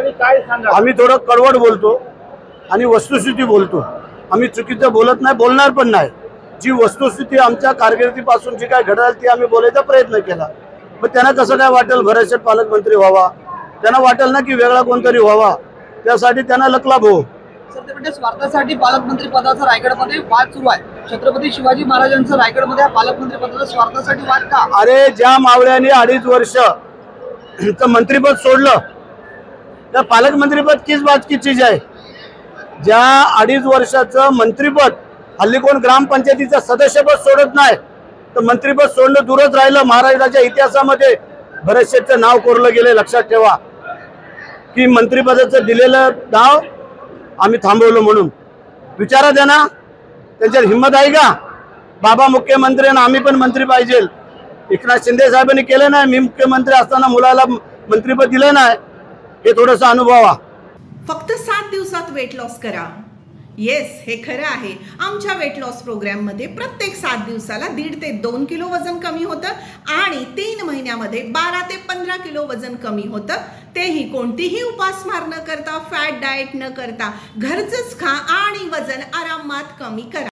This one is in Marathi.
अनुषंगाने काय सांगा? आम्ही थोडं कडवड बोलतो आणि वस्तुस्थिती बोलतो. आम्ही चुकीचं बोलत नाही, बोलणार पण नाही. जी वस्तुस्थिती आमच्या कारकिर्दीपासून जी काय घडली ती आम्ही बोलायचा प्रयत्न केला. मग त्यांना कसं काय वाटेल भरत शेठ पालकमंत्री व्हावा, त्यांना वाटेल ना की वेगळा कोणतरी व्हावा, त्यासाठी त्यांना लकलाभ हो. सर ते म्हणजे स्वार्थासाठी पालकमंत्री पदाचा रायगडमध्ये वाद सुरू आहे. छत्रपती शिवाजी महाराजांचं रायगडमध्ये पालकमंत्री पदाचा स्वार्थासाठी वाद का? अरे ज्या मावळ्याने 2.5 वर्ष मंत्रीपद सोडलं त्या पालकमंत्रीपद किस बात की चीज आहे. ज्या 2.5 वर्षाचं मंत्रीपद हल्ली कोण ग्रामपंचायतीचं सदस्यपद सोडत नाही, तर मंत्रीपद सोडणं दूरच राहिलं. महाराष्ट्राच्या इतिहासामध्ये भरत शेठचं नाव कोरलं गेले. लक्षात ठेवा की मंत्रिपदाचं दिलेलं नाव आम्ही थांबवलं म्हणून. विचारा द्या ना, त्यांच्यात हिंमत आहे का? बाबा मुख्यमंत्री आणि आम्ही पण मंत्री पाहिजे. एकनाथ शिंदे साहेबांनी केलं नाही. मी मुख्यमंत्री असताना मुलाला मंत्रिपद दिलं नाही. हे थोडंसं अनुभवा. फक्त 7 दिवसात वेट लॉस करा. येस, हे खरं आहे. आमच्या वेट लॉस प्रोग्रॅममध्ये प्रत्येक 7 दिवसाला 1.5 ते 2 किलो वजन कमी होतं आणि 3 महिन्यामध्ये 12 ते 15 किलो वजन कमी होतं. तेही कोणतीही उपासमार न करता, फॅट डाएट न करता. घरचंच खा आणि वजन आरामात कमी करा.